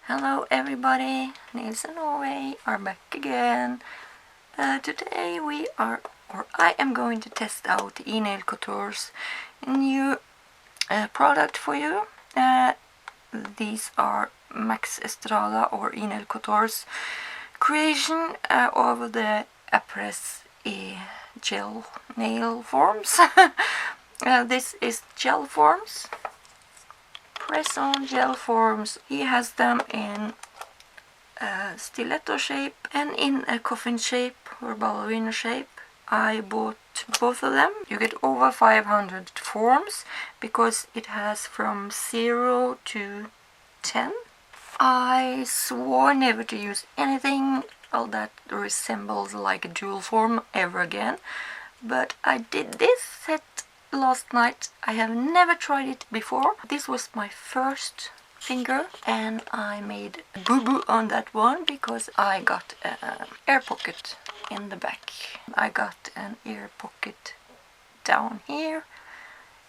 Hello everybody, Nails of Norway are back again. Today I am going to test out Enailncoutore's new product for you. These are Max Estrada or Enailncoutore's creation of the AliExpress gel nail forms. This is gel forms. Press-on gel forms. He has them in a stiletto shape and in a coffin shape or ballerina shape. I bought both of them. You get over 500 forms because it has from 0 to 10. I swore never to use anything that resembles like a dual form ever again, but I did this set last night. I have never tried it before. This was my first finger and I made a boo-boo on that one because I got an air pocket in the back. I got an ear pocket down here.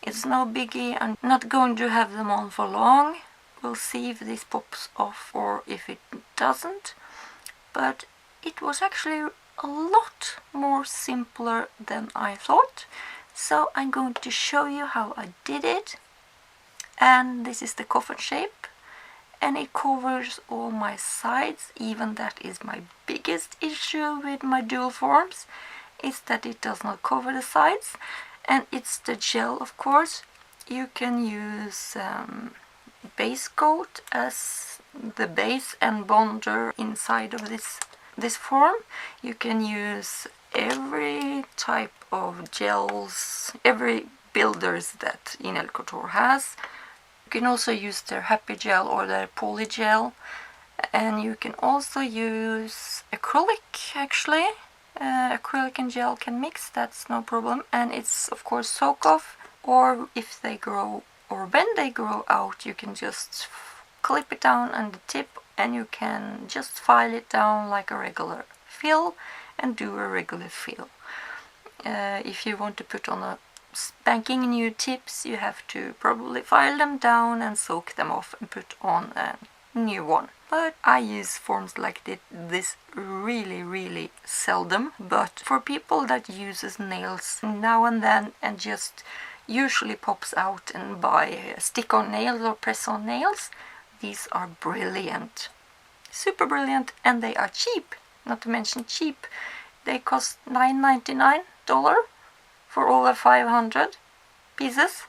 It's no biggie. I'm not going to have them on for long. We'll see if this pops off or if it doesn't. But it was actually a lot more simpler than I thought. So I'm going to show you how I did it. And this is the coffin shape. And it covers all my sides. Even that is my biggest issue with my dual forms, is that it does not cover the sides. And it's the gel, of course. You can use base coat as the base and bonder inside of this form. You can use every type of gels, every builders that Enailcoutore has. You can also use their happy gel or their poly gel, and you can also use acrylic. Actually, acrylic and gel can mix, that's no problem, and it's of course soak off, or if they grow or when they grow out, you can just clip it down on the tip and you can just file it down like a regular fill and do a regular fill. If you want to put on a spanking new tips, you have to probably file them down and soak them off and put on a new one. But I use forms like this really seldom. But for people that uses nails now and then and just usually pops out and buy stick-on nails or press-on nails, these are brilliant. Super brilliant, and they are cheap. Not to mention cheap. They cost $9.99 for over 500 pieces,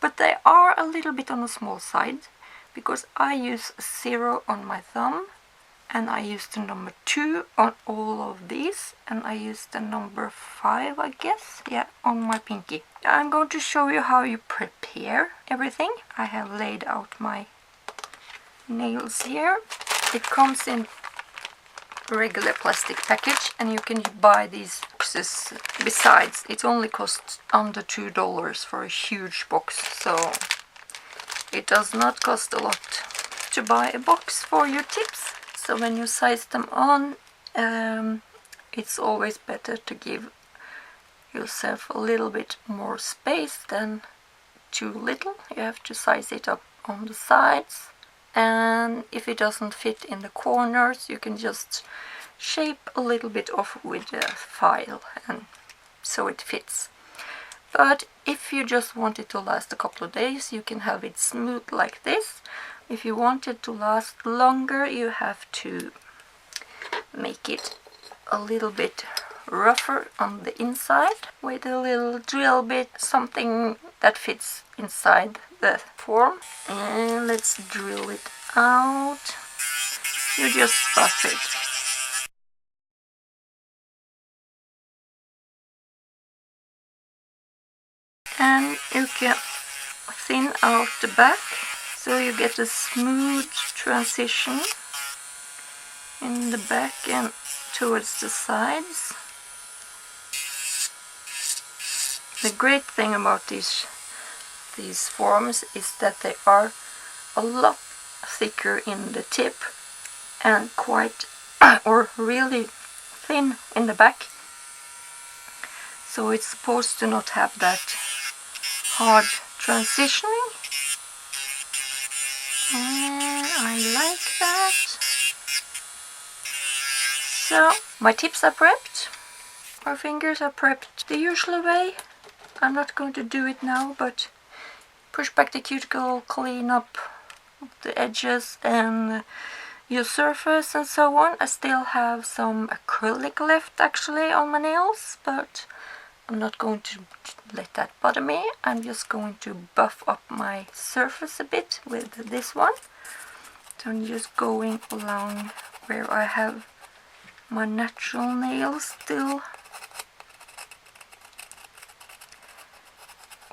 but they are a little bit on the small side because I use a 0 on my thumb and I use the number 2 on all of these, and I use the number 5, I guess, yeah, on my pinky. I'm going to show you how you prepare everything. I have laid out my nails here. It comes in regular plastic package, and you can buy these boxes besides. It only costs under $2 for a huge box, so it does not cost a lot to buy a box for your tips. So when you size them on, it's always better to give yourself a little bit more space than too little. You have to size it up on the sides. And if it doesn't fit in the corners, you can just shape a little bit off with a file and so it fits. But if you just want it to last a couple of days, you can have it smooth like this. If you want it to last longer, you have to make it a little bit rougher on the inside with a little drill bit, something that fits inside the form. And let's drill it out. You just buff it. And you can thin out the back so you get a smooth transition in the back and towards the sides. The great thing about these forms is that they are a lot thicker in the tip and quite or really thin in the back, so it's supposed to not have that hard transitioning. And I like that. So my tips are prepped. My fingers are prepped the usual way. I'm not going to do it now, but push back the cuticle, clean up the edges and your surface and so on. I still have some acrylic left actually on my nails, but I'm not going to let that bother me. I'm just going to buff up my surface a bit with this one. So I'm just going along where I have my natural nails still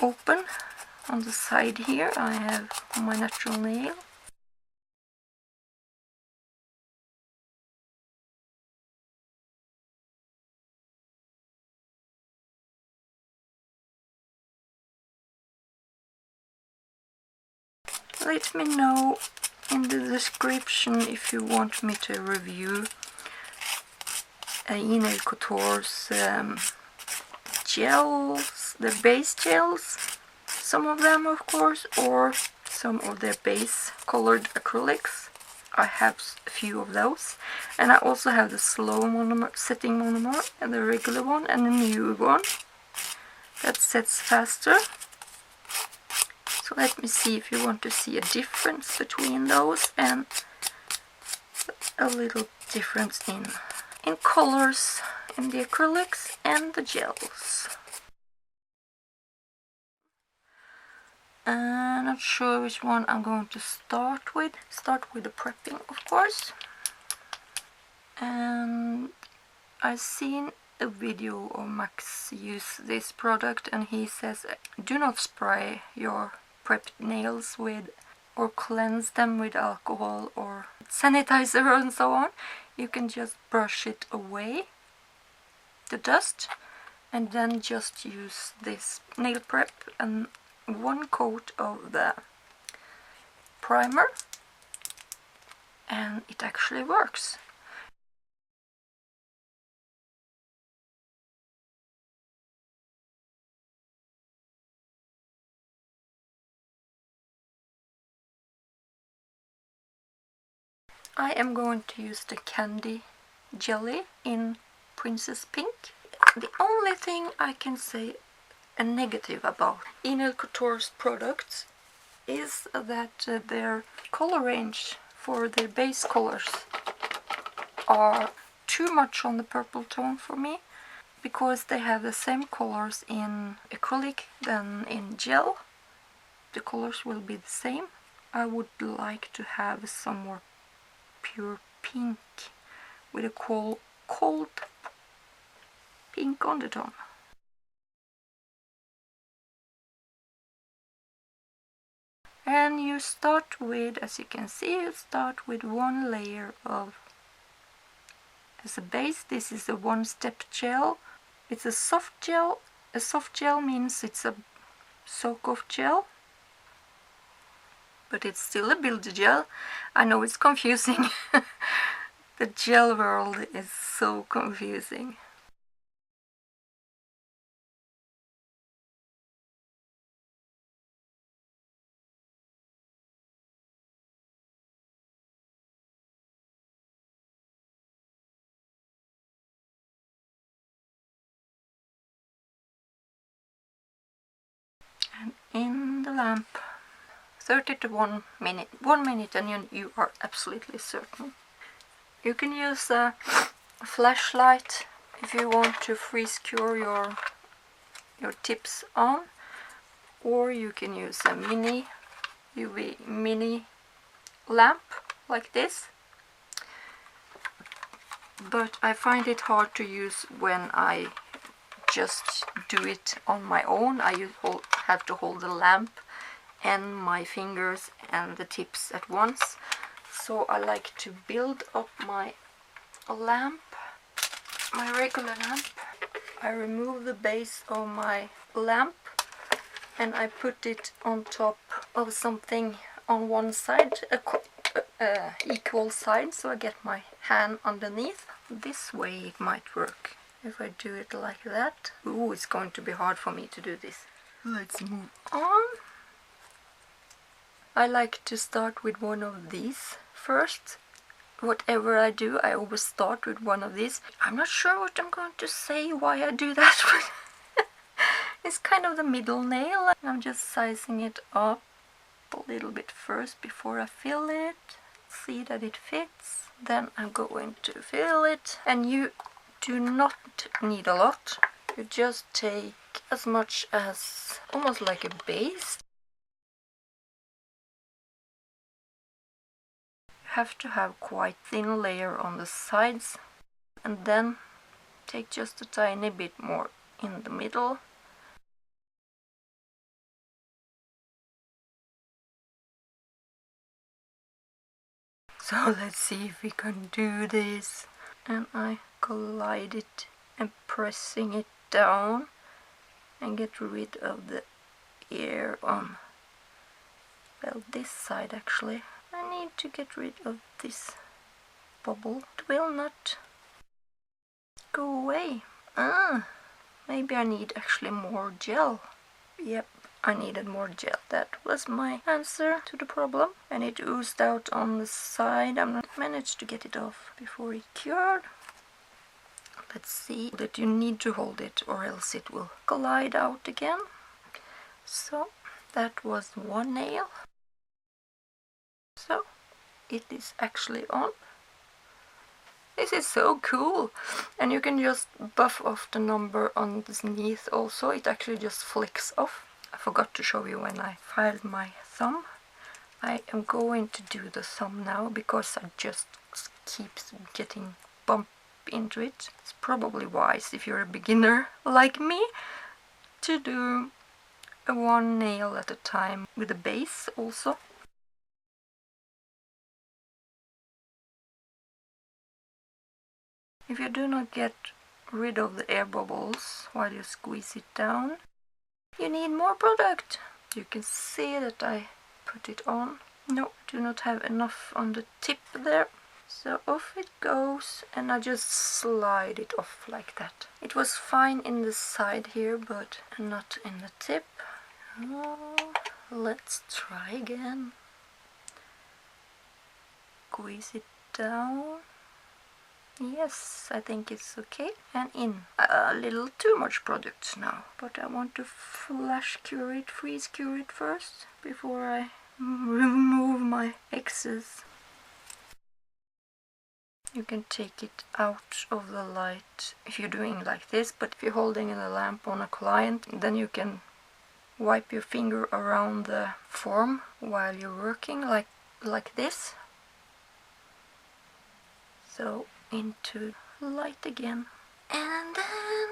open. On the side here I have my natural nail. Let me know in the description if you want me to review Enailcoutore's gels, the base gels, some of them of course, or some of their base colored acrylics. I have a few of those, and I also have the slow monomer, setting monomer, and the regular one, and the new one that sets faster. So let me see if you want to see a difference between those, and a little difference in colors in the acrylics and the gels. Not sure which one I'm going to start with. Start with the prepping, of course. And I've seen a video of Max use this product, and he says do not spray your prepped nails with or cleanse them with alcohol or sanitizer and so on. You can just brush it away, the dust, and then just use this nail prep and one coat of the primer, and it actually works. I am going to use the candy jelly in Princess Pink. The only thing I can say a negative about Enailcoutore's products is that their color range for their base colors are too much on the purple tone for me, because they have the same colors in acrylic than in gel. The colors will be the same. I would like to have some more pure pink with a cold pink undertone. And you start with, as you can see, you start with one layer of, as a base, this is a one-step gel. It's a soft gel. A soft gel means it's a soak-off gel, but it's still a builder gel. I know it's confusing. The gel world is so confusing. And in the lamp, 30 to 1 minute. 1 minute and you are absolutely certain. You can use a flashlight if you want to freeze cure your tips on, or you can use a mini UV mini lamp like this. But I find it hard to use when I just do it on my own. I have to hold the lamp and my fingers and the tips at once. So I like to build up my lamp, my regular lamp. I remove the base of my lamp and I put it on top of something on one side, equal side, so I get my hand underneath. This way it might work. If I do it like that. Ooh, it's going to be hard for me to do this. Let's move on. I like to start with one of these first. Whatever I do, I always start with one of these. I'm not sure what I'm going to say why I do that, but it's kind of the middle nail. I'm just sizing it up a little bit first before I fill it. See that it fits. Then I'm going to fill it. And you do not need a lot. You just take as much as almost like a base. You have to have quite thin layer on the sides, and then take just a tiny bit more in the middle. So let's see if we can do this. And I glide it and pressing it down and get rid of the air on, well, this side actually. I need to get rid of this bubble. It will not go away. Maybe I need actually more gel. Yep, I needed more gel. That was my answer to the problem. And it oozed out on the side. I managed to get it off before it cured. Let's see that you need to hold it or else it will glide out again. So that was one nail. So it is actually on. This is so cool, and you can just buff off the number underneath also. It actually just flicks off. I forgot to show you when I filed my thumb. I am going to do the thumb now because I just keep getting bumped into it. It's probably wise if you're a beginner like me to do one nail at a time with a base also. If you do not get rid of the air bubbles while you squeeze it down, you need more product. You can see that I put it on. No, do not have enough on the tip there. So off it goes, and I just slide it off like that. It was fine in the side here, but not in the tip. Let's try again. Squeeze it down. Yes, I think it's okay. And in. A little too much product now, but I want to flash cure it, freeze cure it first before I remove my excess. You can take it out of the light if you're doing like this, but if you're holding the lamp on a client, then you can wipe your finger around the form while you're working like this. So into light again, and then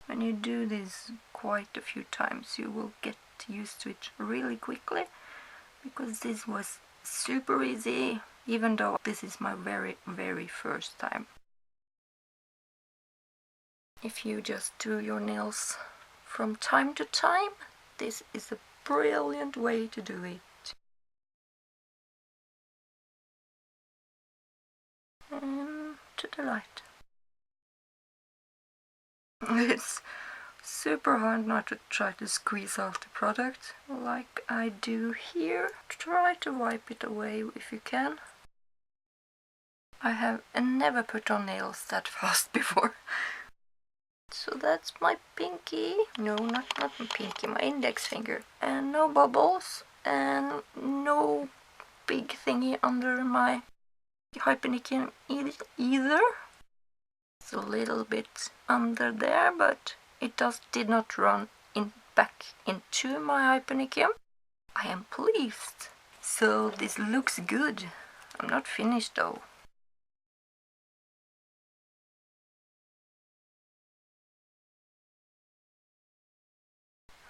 when you do this quite a few times, you will get used to it really quickly, because this was super easy, even though this is my very first time. If you just do your nails from time to time, this is a brilliant way to do it. And to the light. It's super hard not to try to squeeze off the product like I do here. Try to wipe it away if you can. I have never put on nails that fast before. So that's my pinky. No, not my pinky, my index finger. And no bubbles and no big thingy under my hypernicum either. It's a little bit under there, but it did not run back into my hypernicum. I am pleased. So this looks good. I'm not finished though.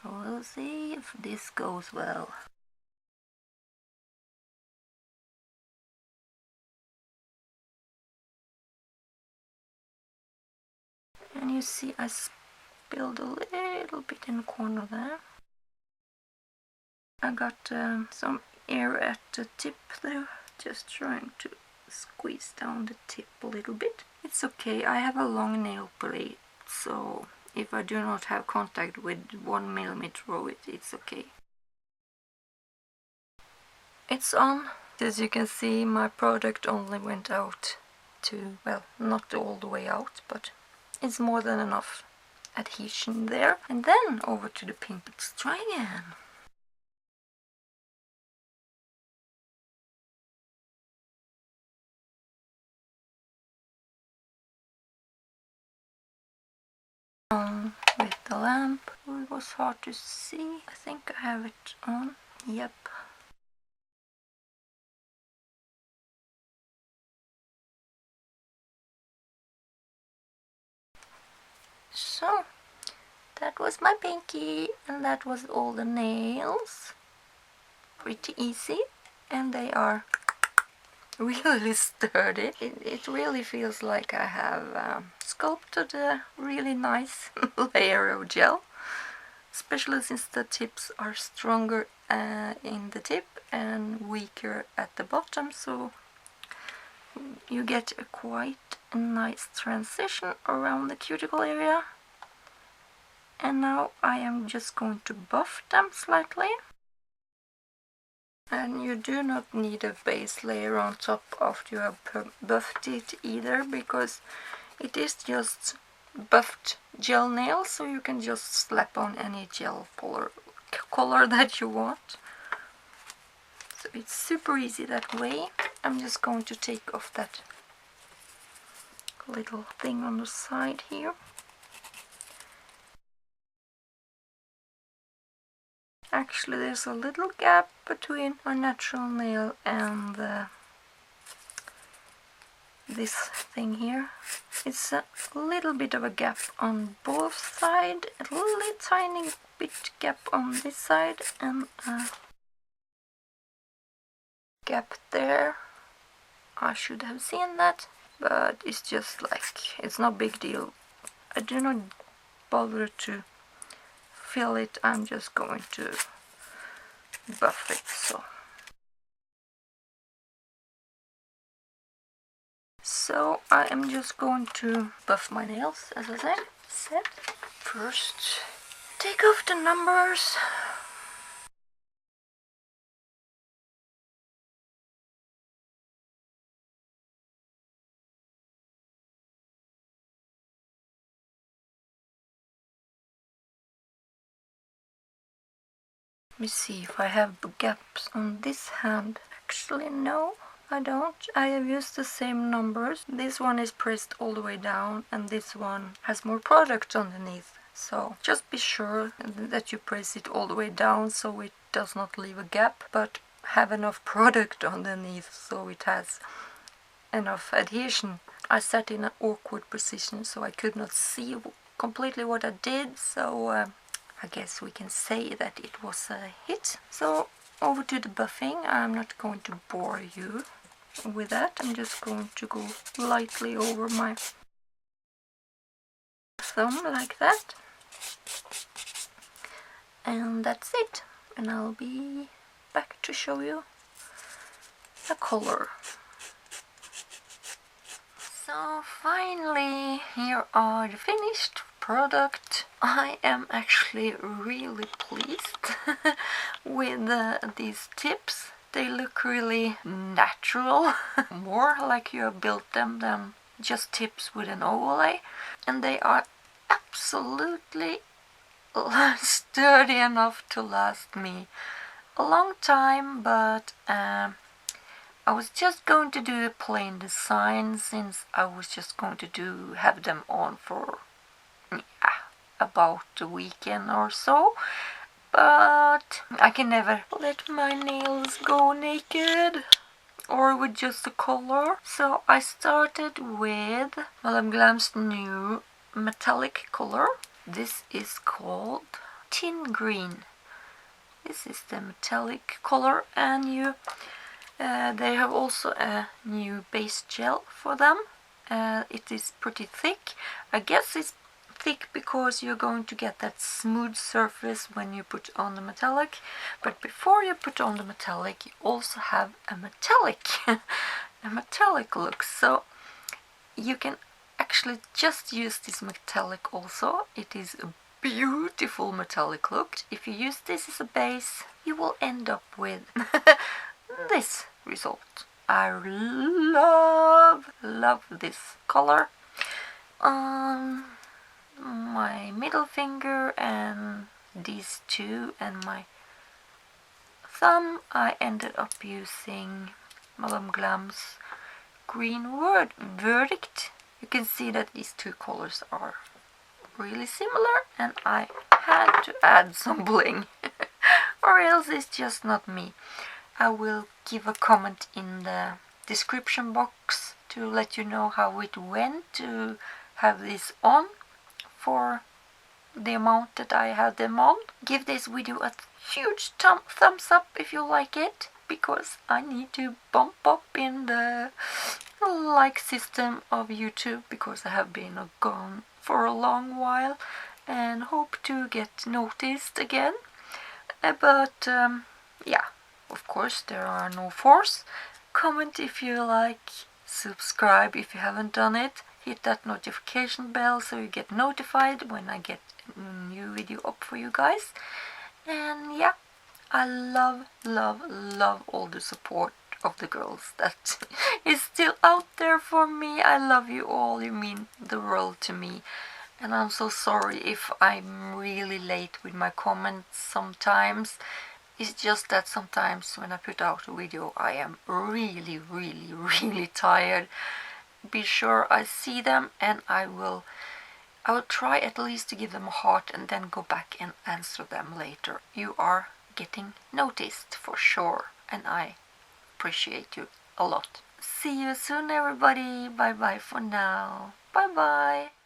We'll see if this goes well. And you see I spilled a little bit in the corner there. I got some air at the tip there, just trying to squeeze down the tip a little bit. It's okay, I have a long nail blade, so if I do not have contact with 1mm of it, it's okay. It's on. As you can see, my product only went out to, well, not all the way out, but it's more than enough adhesion there. And then over to the pimple. Let's try again. With the lamp, it was hard to see. I think I have it on. Yep. So that was my pinky, and that was all the nails. Pretty easy, and they are really sturdy. It really feels like I have sculpted a really nice layer of gel, especially since the tips are stronger in the tip and weaker at the bottom, so you get a quite a nice transition around the cuticle area. And now I am just going to buff them slightly. And you do not need a base layer on top after you have buffed it either, because it is just buffed gel nails, so you can just slap on any gel color that you want. So it's super easy that way. I'm just going to take off that little thing on the side here. Actually, there's a little gap between my natural nail and this thing here. It's a little bit of a gap on both sides, a little tiny bit gap on this side, and a gap there. I should have seen that, but it's just like, it's no big deal. I do not bother to fill it, I'm just going to buff it. So I am just going to buff my nails, as I said. First, take off the numbers. Let me see if I have gaps on this hand. Actually, no, I don't. I have used the same numbers. This one is pressed all the way down, and this one has more product underneath. So just be sure that you press it all the way down so it does not leave a gap, but have enough product underneath so it has enough adhesion. I sat in an awkward position, so I could not see completely what I did, so I guess we can say that it was a hit. So over to the buffing. I'm not going to bore you with that. I'm just going to go lightly over my thumb like that. And that's it. And I'll be back to show you the color. So finally, here are the finished product. I am actually really pleased with these tips. They look really natural, more like you have built them than just tips with an overlay. And they are absolutely sturdy enough to last me a long time, but I was just going to do a plain design, since I was just going to have them on for about a weekend or so. But I can never let my nails go naked or with just the color. So I started with Madam Glam's new metallic color. This is called Tin Green. This is the metallic color, and they have also a new base gel for them. It is pretty thick. I guess it's thick because you're going to get that smooth surface when you put on the metallic. But before you put on the metallic, you also have a metallic look. So you can actually just use this metallic also. It is a beautiful metallic look. If you use this as a base, you will end up with this result. I love this color. My middle finger and these two and my thumb, I ended up using Madam Glam's green verdict. You can see that these two colors are really similar, and I had to add some bling or else it's just not me. I will give a comment in the description box to let you know how it went to have this on for the amount that I had them on. Give this video a huge thumbs up if you like it, because I need to bump up in the like system of YouTube, because I have been gone for a long while and hope to get noticed again. But yeah, of course there are no force. Comment if you like, subscribe if you haven't done it, hit that notification bell so you get notified when I get a new video up for you guys. And yeah, I love all the support of the girls that is still out there for me. I love you all, you mean the world to me. And I'm so sorry if I'm really late with my comments sometimes. It's just that sometimes when I put out a video I am really tired. Be sure I see them, and I will try at least to give them a heart and then go back and answer them later. You are getting noticed for sure, and I appreciate you a lot. See you soon everybody. Bye bye for now. Bye bye.